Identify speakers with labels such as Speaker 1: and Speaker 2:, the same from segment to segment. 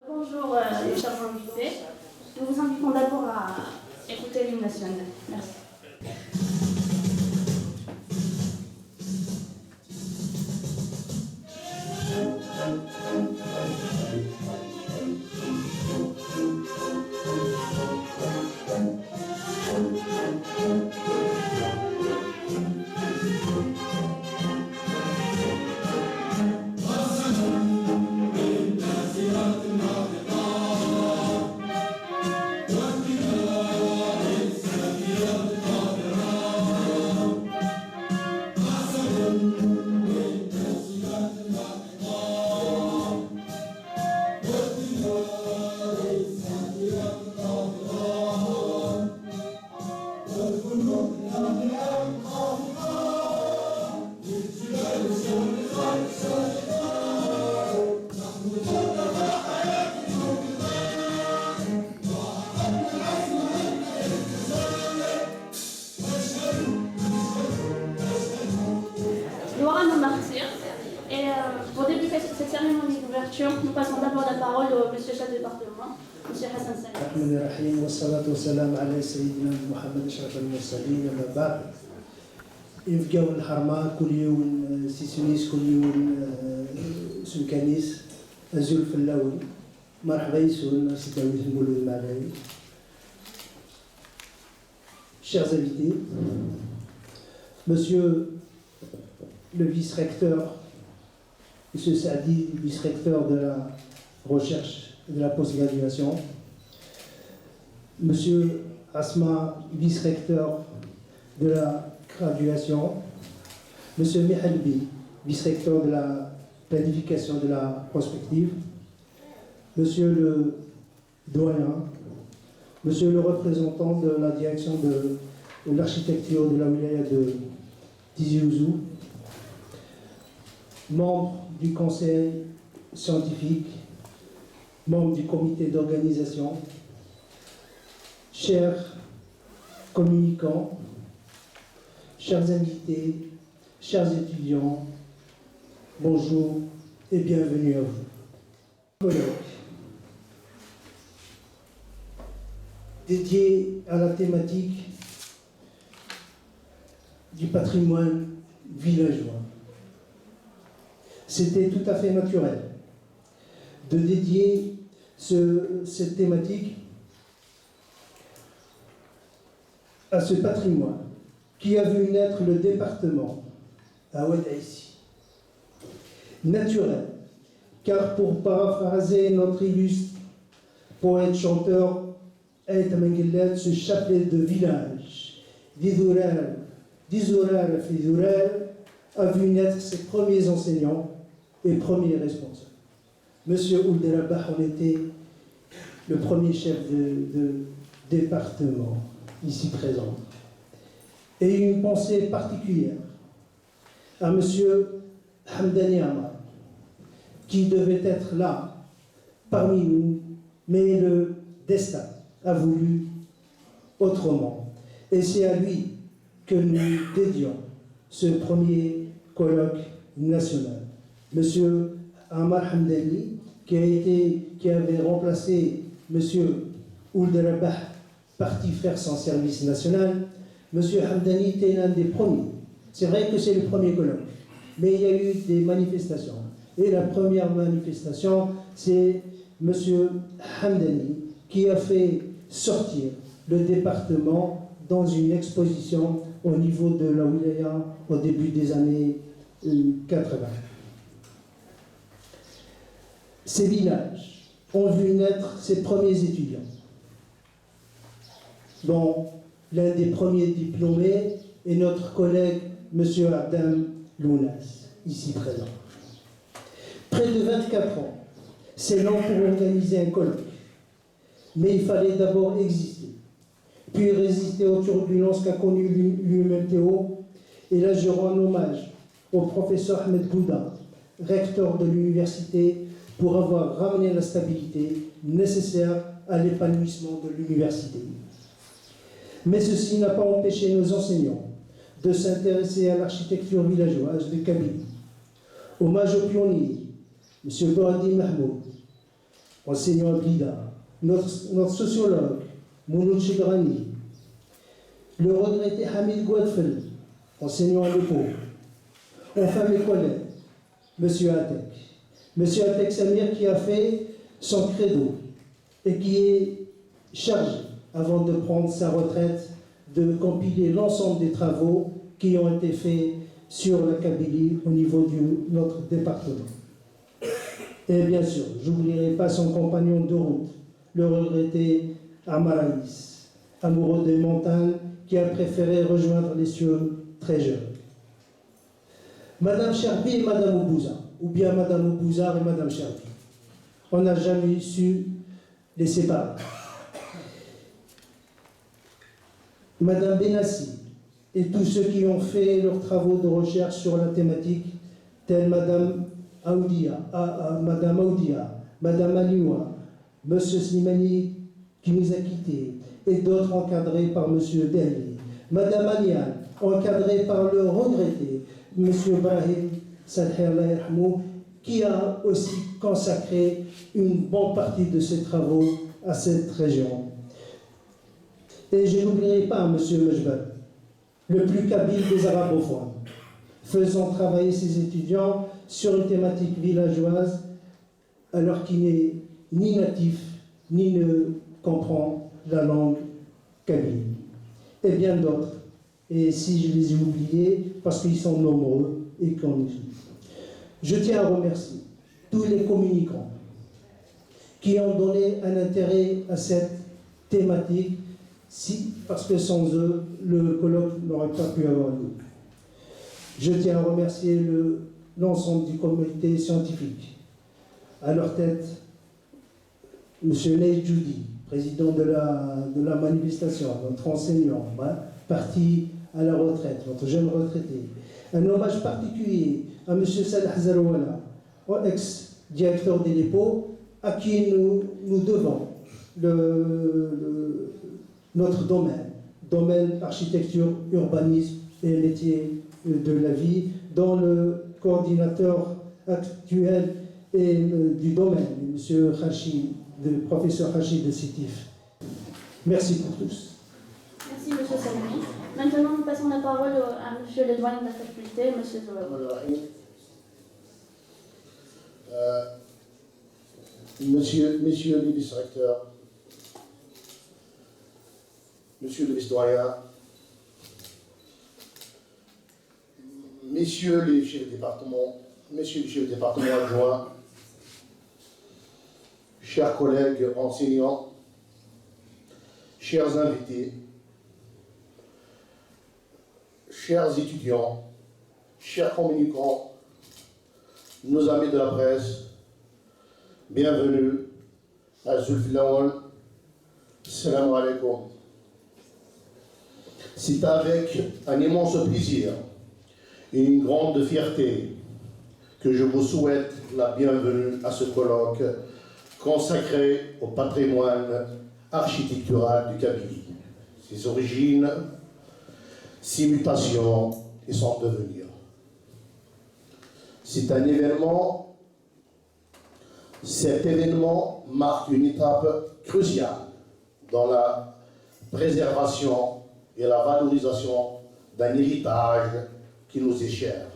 Speaker 1: Bonjour les chers invités. Nous vous invitons d'abord à écouter l'hymne national. Merci. Gloire à nos martyrs. Et pour débuter cette cérémonie d'ouverture, nous passons d'abord la parole au monsieur chef de département, monsieur Hassan Saïd.
Speaker 2: الرحمن الرحيم والصلاة والسلام على سيدنا محمد أشرف المرسلين أما بعد يفقاو الحرمة كل يوم سيسونيس كل يوم سلكانيس أزول في اللاوي مرحبا يسون سيداوي نقولوا المعلاوي. Chers invités, monsieur le vice-recteur, monsieur Saadi, vice-recteur de la recherche et de la post-graduation, monsieur Asma, vice-recteur de la graduation, monsieur Mihalbi, vice-recteur de la planification de la prospective, monsieur le doyen, monsieur le représentant de la direction de l'architecture de la wilaya de Tizi Ouzou, membre du conseil scientifique, membre du comité d'organisation, chers communicants, chers invités, chers étudiants, bonjour et bienvenue à vous. Colloque dédié à la thématique du patrimoine villageois. C'était tout à fait naturel de dédier cette thématique à ce patrimoine qui a vu naître le département à Oued-Aïssi. Naturel, car pour paraphraser notre illustre poète chanteur Aït Menguellet, ce chapelet de village, d'Idoural Fidoural, a vu naître ses premiers enseignants et premiers responsables. Monsieur Ould Rabah en était le premier chef de département ici présent. Et une pensée particulière à monsieur Hamdani Amar, qui devait être là, parmi nous, mais le destin a voulu autrement. Et c'est à lui que nous dédions ce premier colloque national. Monsieur Amar Hamdani, qui avait remplacé monsieur Ould Rabah, parti faire son service national. Monsieur Hamdani était l'un des premiers. C'est vrai que c'est le premier colloque, mais il y a eu des manifestations. Et la première manifestation, c'est monsieur Hamdani qui a fait sortir le département dans une exposition au niveau de la wilaya au début des années 80. Ces villages ont vu naître ses premiers étudiants, dont l'un des premiers diplômés est notre collègue M. Adam Lounas, ici présent. Près de 24 ans, c'est long pour organiser un colloque, mais il fallait d'abord exister, puis résister aux turbulences qu'a connues l'UMMTO. Et là, je rends un hommage au professeur Ahmed Gouda, recteur de l'université, pour avoir ramené la stabilité nécessaire à l'épanouissement de l'université. Mais ceci n'a pas empêché nos enseignants de s'intéresser à l'architecture villageoise de Kabylie. Hommage aux pionniers, M. Boadi Mahmoud, enseignant à Blida, notre sociologue, Mouloud Chegrani, le regretté Hamid Gouadfel, enseignant à l'EPO, enfin mes collègues, M. Atek Samir qui a fait son credo et qui est chargé, avant de prendre sa retraite, de compiler l'ensemble des travaux qui ont été faits sur la Kabylie au niveau de notre département. Et bien sûr, je n'oublierai pas son compagnon de route, le regretté Amaraïs, amoureux des montagnes, qui a préféré rejoindre les cieux très jeune. Madame Cherbi et Madame Oubouza, ou bien Madame Oubouzar et Madame Cherbi. On n'a jamais su les séparer. Madame Benassi et tous ceux qui ont fait leurs travaux de recherche sur la thématique, tels Madame Aoudia, Madame Alioua, Monsieur Slimani qui nous a quittés, et d'autres encadrés par Monsieur Derli, Madame Aliane, encadrée par le regretté Monsieur Brahim Salher, qui a aussi consacré une bonne partie de ses travaux à cette région. Et je n'oublierai pas M. Mejbal, le plus kabyle des arabophones, faisant travailler ses étudiants sur une thématique villageoise, alors qu'il n'est ni natif, ni ne comprend la langue kabyle. Et bien d'autres. Et si je les ai oubliés, parce qu'ils sont nombreux et qu'on oublie. Je tiens à remercier tous les communicants qui ont donné un intérêt à cette thématique, parce que sans eux, le colloque n'aurait pas pu avoir lieu. Je tiens à remercier l'ensemble du comité scientifique. À leur tête, M. Ney Djoudi, président de la manifestation, notre enseignant, parti à la retraite, notre jeune retraité. Un hommage particulier à M. Salah Zarouala, ex-directeur des dépôts, à qui nous devons notre domaine architecture, urbanisme et métier de la vie, dont le coordinateur actuel est du domaine, M. Hachi, le professeur Hachi de Sétif. Merci pour tous.
Speaker 1: Merci M. Salmi. Maintenant, nous passons la parole à M. le doyen de la faculté, M. Zohar.
Speaker 3: Messieurs les vice-recteurs, Monsieur le vice-doyen, Messieurs les chefs de département, Messieurs les chefs de département adjoints, chers collègues enseignants, chers invités, chers étudiants, chers communicants, nos amis de la presse, bienvenue à Zulfilawal. Salam alaikum. C'est avec un immense plaisir et une grande fierté que je vous souhaite la bienvenue à ce colloque consacré au patrimoine architectural du Kabylie, ses origines, ses mutations et son devenir. Cet événement marque une étape cruciale dans la préservation et la valorisation d'un héritage qui nous est cher.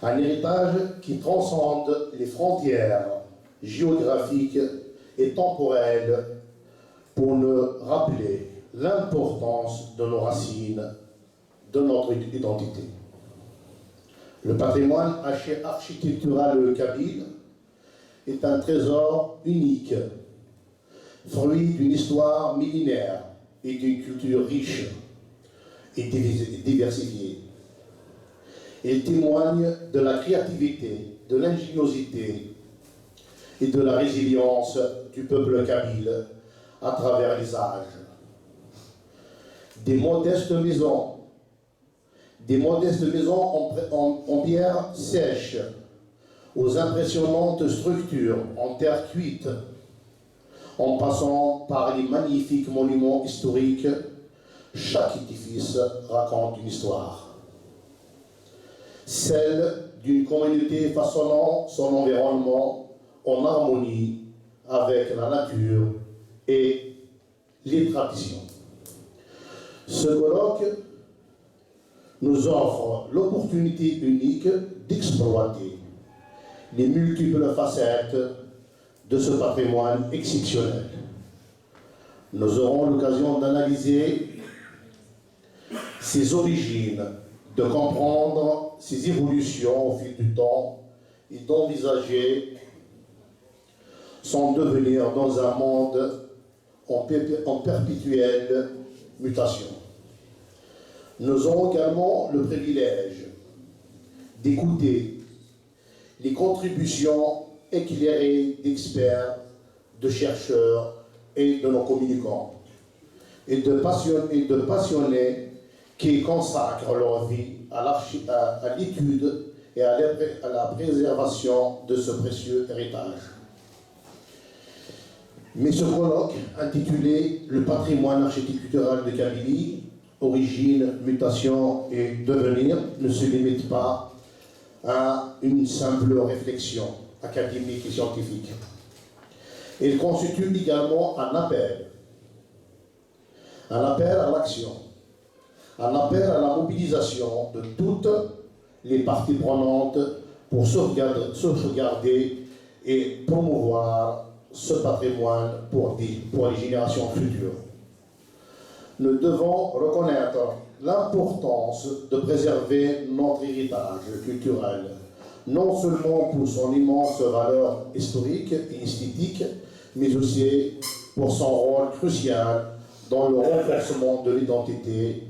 Speaker 3: Un héritage qui transcende les frontières géographiques et temporelles pour nous rappeler l'importance de nos racines, de notre identité. Le patrimoine architectural kabyle est un trésor unique, fruit d'une histoire millénaire et d'une culture riche et diversifiée. Il témoigne de la créativité, de l'ingéniosité et de la résilience du peuple kabyle à travers les âges. Des modestes maisons en pierre sèche aux impressionnantes structures en terre cuite, en passant par les magnifiques monuments historiques, chaque édifice raconte une histoire. Celle d'une communauté façonnant son environnement en harmonie avec la nature et les traditions. Ce colloque nous offre l'opportunité unique d'exploiter les multiples facettes de ce patrimoine exceptionnel. Nous aurons l'occasion d'analyser ses origines, de comprendre ses évolutions au fil du temps et d'envisager son devenir dans un monde en perpétuelle mutation. Nous aurons également le privilège d'écouter les contributions éclairées d'experts, de chercheurs et de nos communicants, et de passionnés qui consacrent leur vie à l'étude et à la préservation de ce précieux héritage. Mais ce colloque, intitulé « Le patrimoine architectural de Kabylie, origine, mutation et devenir », ne se limite pas à une simple réflexion académique et scientifique. Il constitue également un appel à l'action, un appel à la mobilisation de toutes les parties prenantes pour sauvegarder et promouvoir ce patrimoine pour les générations futures. Nous devons reconnaître l'importance de préserver notre héritage culturel, non seulement pour son immense valeur historique et esthétique, mais aussi pour son rôle crucial dans le renforcement de l'identité,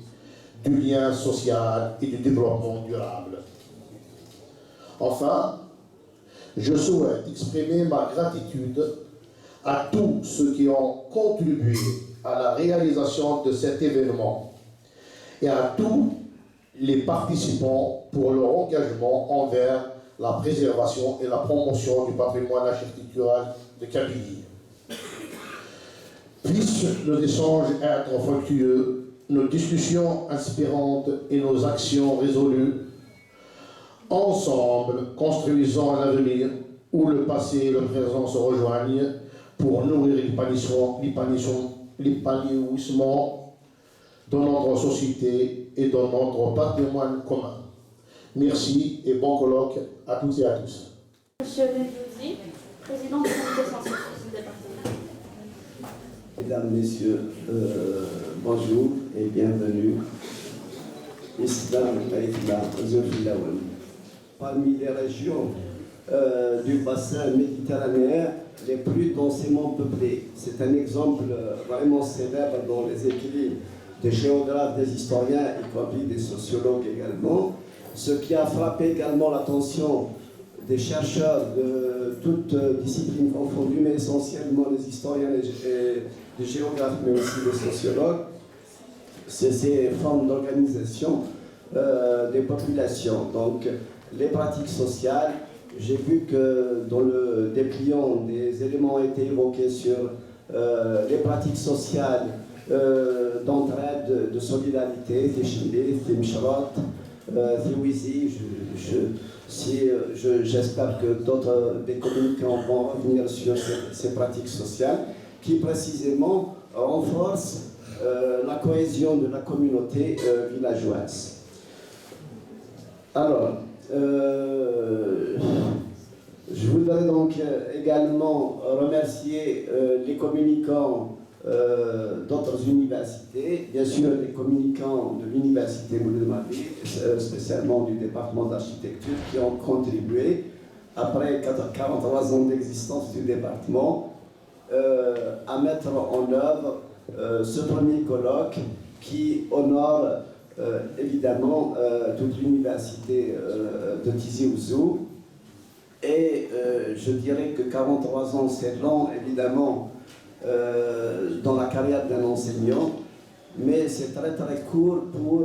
Speaker 3: du lien social et du développement durable. Enfin, je souhaite exprimer ma gratitude à tous ceux qui ont contribué à la réalisation de cet événement et à tous les participants pour leur engagement envers la préservation et la promotion du patrimoine architectural de Kabylie. Puissent nos échanges être fructueux, nos discussions inspirantes et nos actions résolues. Ensemble, construisons un avenir où le passé et le présent se rejoignent pour nourrir l'épanouissement de notre société et de notre patrimoine commun. Merci et bon colloque à toutes et à tous.
Speaker 1: Monsieur Ledouzi, président du comité scientifique du département.
Speaker 4: Mesdames, Messieurs, bonjour et bienvenue. Islam Aïtla Zulfilaouen. Parmi les régions du bassin méditerranéen les plus densément peuplées. C'est un exemple vraiment célèbre dans les équilibres des géographes, des historiens, y compris des sociologues également. Ce qui a frappé également l'attention des chercheurs de toutes disciplines confondues, mais essentiellement les historiens et les géographes, mais aussi les sociologues, c'est ces formes d'organisation des populations. Donc, les pratiques sociales, j'ai vu que dans le dépliant, des éléments ont été évoqués sur les pratiques sociales d'entraide, de solidarité, Téchilé, Témchrot, Téwizi. J'espère que d'autres des communicants vont revenir sur ces pratiques sociales qui précisément renforcent la cohésion de la communauté villageoise. Alors, je voudrais donc également remercier les communicants d'autres universités, bien sûr les communicants de l'université Mouloud Mabri, spécialement du département d'architecture, qui ont contribué, après 43 ans d'existence du département, à mettre en œuvre ce premier colloque qui honore évidemment toute l'université de Tizi Ouzou. Et je dirais que 43 ans, c'est long, évidemment, dans la carrière d'un enseignant, mais c'est très très court pour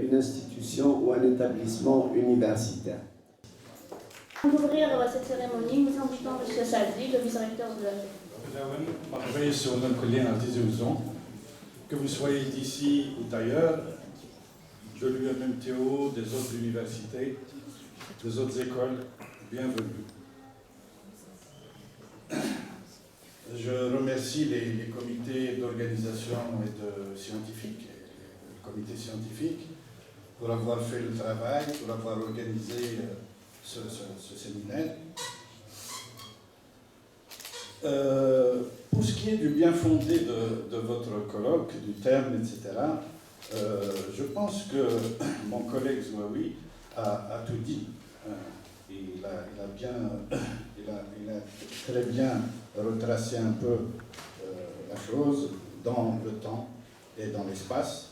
Speaker 4: une institution ou un établissement universitaire.
Speaker 1: Pour ouvrir cette cérémonie, nous invitons M. Saldi, le vice-recteur de la
Speaker 5: que vous soyez d'ici ou d'ailleurs, de l'UMMTO, des autres universités, des autres écoles, bienvenue. remercie les comités d'organisation et de scientifiques, le comité scientifique, pour avoir fait le travail, pour avoir organisé ce séminaire. Pour ce qui est du bien fondé de votre colloque, du terme, etc., je pense que mon collègue Zouaoui a tout dit. Il a très bien retracé un peu la chose dans le temps et dans l'espace.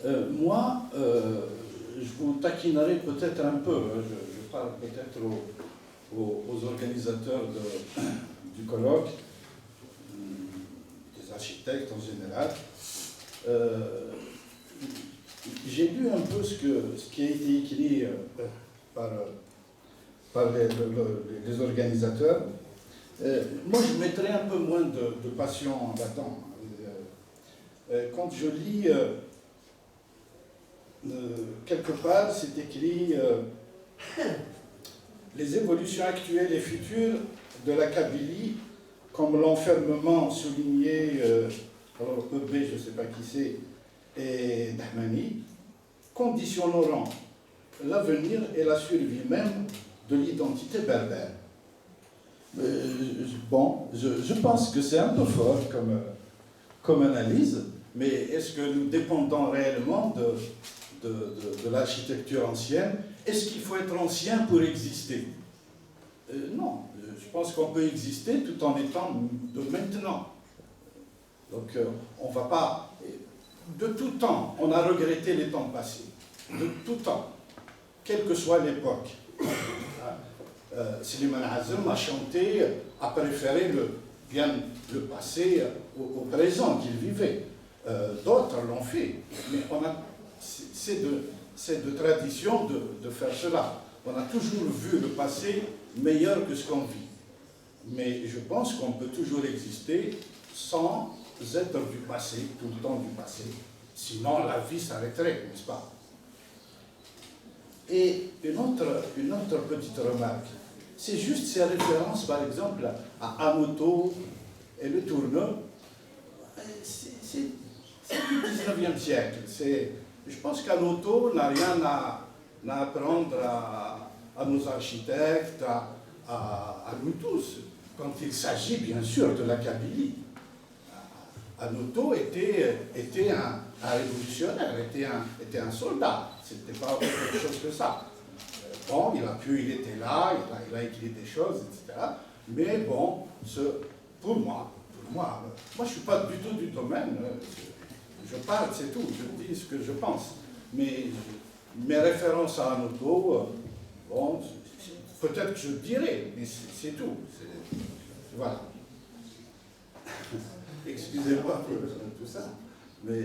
Speaker 5: Moi, je vous taquinerai peut-être un peu, je parle peut-être aux organisateurs du colloque, des architectes en général. J'ai lu un peu ce qui a été écrit par les organisateurs. Moi, je mettrais un peu moins de passion là-dedans. Quand je lis, quelque part, c'est écrit les évolutions actuelles et futures de la Kabylie, comme l'enfermement souligné, alors EB, je ne sais pas qui c'est, et Dahmani, conditionneront l'avenir et la survie même de l'identité berbère. Bon, je pense que c'est un peu fort comme analyse, mais est-ce que nous dépendons réellement de l'architecture ancienne? Est-ce qu'il faut être ancien pour exister? Non, je pense qu'on peut exister tout en étant de maintenant. Donc on ne va pas... De tout temps, on a regretté les temps passés. De tout temps, quelle que soit l'époque. Slimane Azem a chanté, a préféré le passé au présent qu'il vivait. D'autres l'ont fait, mais c'est de tradition de faire cela. On a toujours vu le passé meilleur que ce qu'on vit. Mais je pense qu'on peut toujours exister sans être du passé, tout le temps du passé. Sinon, la vie s'arrêterait, n'est-ce pas? Et une autre petite remarque, c'est juste ces références, par exemple, à Anoto et le Tourneur. C'est du 19e siècle. Je pense qu'Anoto n'a rien à apprendre à nos architectes, à nous tous, quand il s'agit bien sûr de la Kabylie. Anoto était un révolutionnaire, était un soldat, c'était pas autre chose que ça. Bon, il était là, il a écrit des choses, etc. Mais bon, pour moi, je ne suis pas du tout du domaine, je parle, c'est tout, je dis ce que je pense. Mais mes références à Anoto, bon, peut-être que je dirais, mais c'est tout. Voilà. Excusez-moi pour tout ça, mais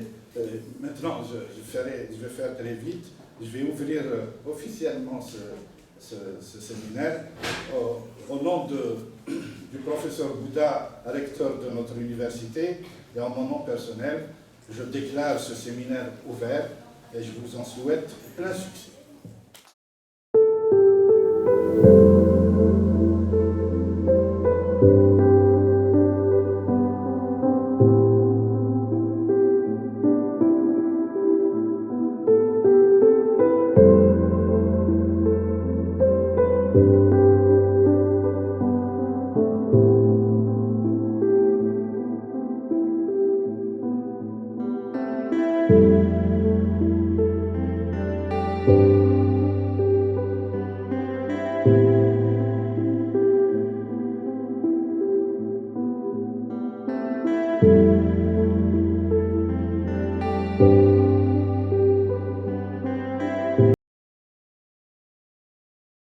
Speaker 5: maintenant je vais faire très vite. Je vais ouvrir officiellement ce séminaire au nom du professeur Bouddha, recteur de notre université, et en mon nom personnel, je déclare ce séminaire ouvert et je vous en souhaite plein succès.